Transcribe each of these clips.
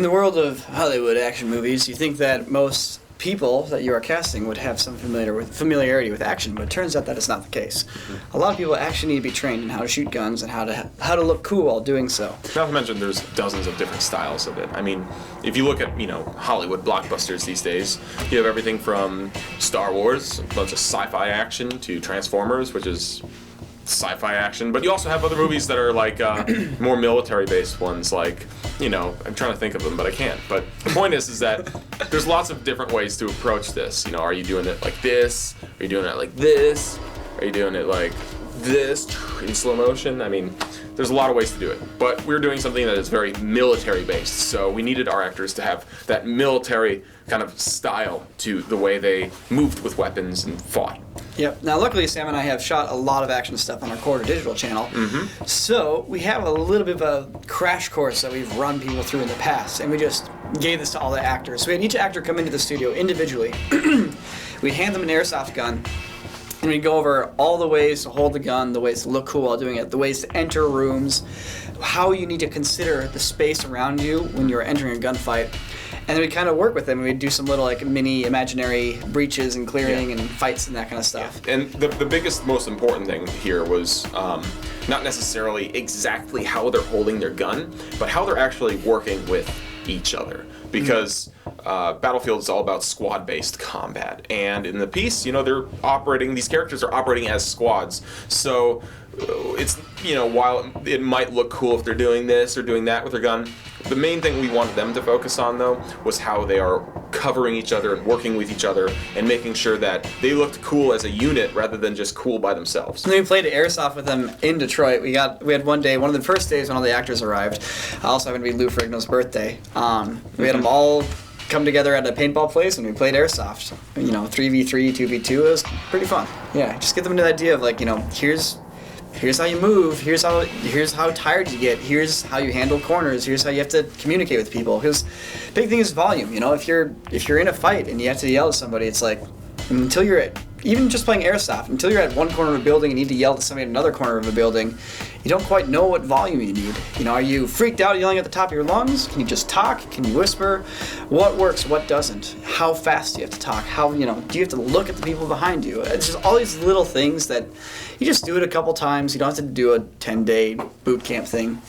In the world of Hollywood action movies, you think that most people that you are casting would have some familiarity with action, but it turns out that is not the case. A lot of people actually need to be trained in how to shoot guns and how to look cool while doing so. Not to mention there's dozens of different styles of it. I mean, if you look at, Hollywood blockbusters these days, you have everything from Star Wars, a bunch of sci-fi action, to Transformers, which is sci-fi action, but you also have other movies that are like more military-based ones, like, I'm trying to think of them, but I can't. But the point is that there's lots of different ways to approach this. Are you doing it like this? Are you doing it like this? Are you doing it like this in slow motion? I mean, there's a lot of ways to do it, but we're doing something that is very military-based, so we needed our actors to have that military kind of style to the way they moved with weapons and fought. Yep. Now, luckily, Sam and I have shot a lot of action stuff on our Quarter Digital channel, so we have a little bit of a crash course that we've run people through in the past, and we just gave this to all the actors. So we had each actor come into the studio individually. We'd hand them an airsoft gun, and we'd go over all the ways to hold the gun, the ways to look cool while doing it, the ways to enter rooms, how you need to consider the space around you when you're entering a gunfight. And then we'd kind of work with them, and we'd do some little mini imaginary breaches and clearing and fights and that kind of stuff. Yeah. And the biggest, most important thing here was not necessarily exactly how they're holding their gun, but how they're actually working with each other. Because Battlefield is all about squad-based combat, and in the piece, these characters are operating as squads. So it's, while it might look cool if they're doing this or doing that with their gun, the main thing we wanted them to focus on, though, was how they are covering each other and working with each other and making sure that they looked cool as a unit rather than just cool by themselves. And then we played airsoft with them in Detroit. We had one day, one of the first days when all the actors arrived. Also happened to be Lou Ferrigno's birthday. We had them all come together at a paintball place, and we played airsoft. 3v3, 2v2. It was pretty fun. Yeah, just get them into the idea of here's how you move, here's how tired you get, here's how you handle corners, here's how you have to communicate with people. Because big thing is volume. If you're in a fight and you have to yell at somebody, it's like until you're at, even just playing airsoft, until you're at one corner of a building and you need to yell to somebody at another corner of a building, you don't quite know what volume you need. Are you freaked out yelling at the top of your lungs? Can you just talk? Can you whisper? What works, what doesn't? How fast do you have to talk? Do you have to look at the people behind you? It's just all these little things that you just do it a couple times. You don't have to do a 10-day boot camp thing.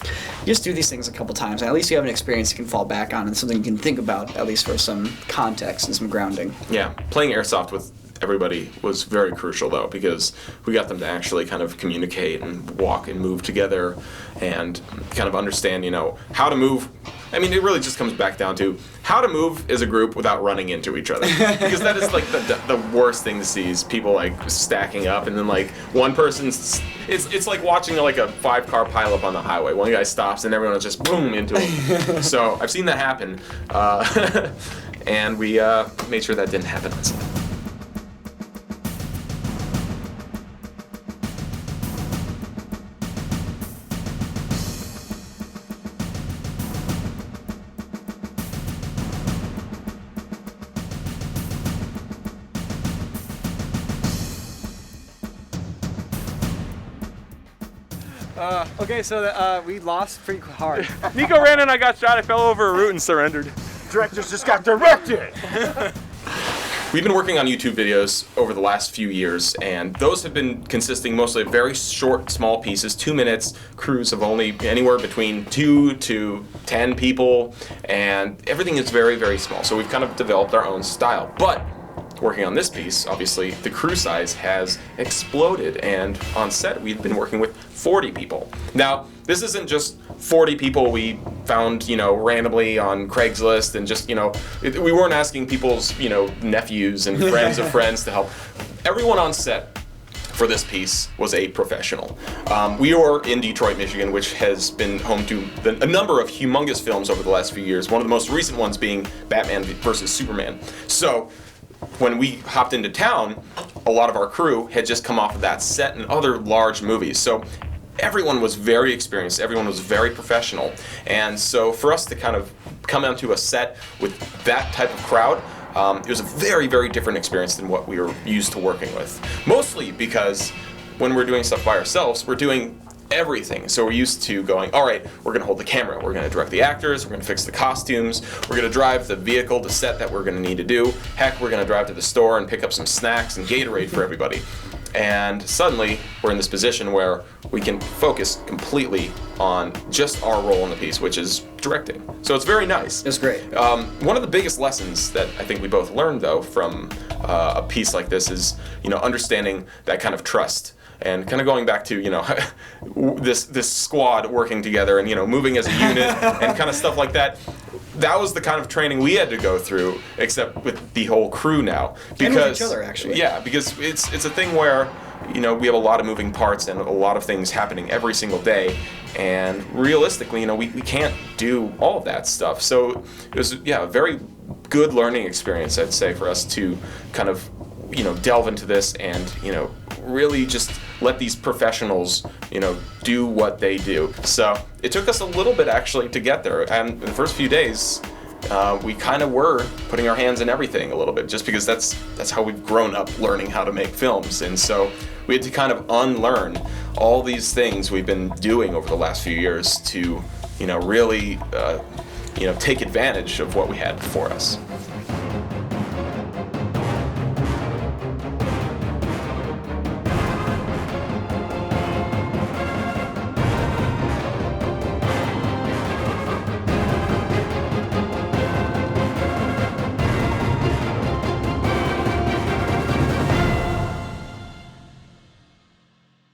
You just do these things a couple times, and at least you have an experience you can fall back on and something you can think about, at least for some context and some grounding. Yeah, playing airsoft with everybody was very crucial, though, because we got them to actually kind of communicate and walk and move together and kind of understand, how to move. I mean, it really just comes back down to how to move as a group without running into each other. Because that is the worst thing to see, is people stacking up, and then one person's, it's like watching a 5-car pileup on the highway. One guy stops and everyone is just boom into him. So I've seen that happen, and we made sure that didn't happen on set. Okay, so we lost pretty hard. Nico ran and I got shot. I fell over a root and surrendered. Directors just got directed! We've been working on YouTube videos over the last few years, and those have been consisting mostly of very short, small pieces, 2 minutes, crews of only anywhere between 2 to 10 people, and everything is very, very small. So we've kind of developed our own style. But working on this piece, obviously, the crew size has exploded, and on set we've been working with 40 people. Now, this isn't just 40 people we found, randomly on Craigslist, and just, we weren't asking people's, nephews and friends of friends to help. Everyone on set for this piece was a professional. We are in Detroit, Michigan, which has been home to a number of humongous films over the last few years, one of the most recent ones being Batman vs. Superman. So when we hopped into town, a lot of our crew had just come off of that set and other large movies. So everyone was very experienced, everyone was very professional. And so for us to kind of come onto a set with that type of crowd, it was a very, very different experience than what we were used to working with. Mostly because when we're doing stuff by ourselves, we're doing everything. So we're used to going, all right, we're gonna hold the camera, we're gonna direct the actors, we're gonna fix the costumes, we're gonna drive the vehicle to set that we're gonna need to do. Heck, we're gonna drive to the store and pick up some snacks and Gatorade for everybody. And suddenly we're in this position where we can focus completely on just our role in the piece, which is directing. So it's very nice. It's great. One of the biggest lessons that I think we both learned, though, from a piece like this is, understanding that kind of trust. And kind of going back to, this squad working together and, moving as a unit and kind of stuff like that. That was the kind of training we had to go through, except with the whole crew now. Because, and with each other, actually. Yeah, because it's a thing where, we have a lot of moving parts and a lot of things happening every single day. And realistically, we can't do all of that stuff. So it was, a very good learning experience, I'd say, for us to kind of, delve into this and, really just let these professionals, do what they do. So it took us a little bit actually to get there. And in the first few days, we kind of were putting our hands in everything a little bit, just because that's how we've grown up learning how to make films. And so we had to kind of unlearn all these things we've been doing over the last few years to, really, take advantage of what we had before us.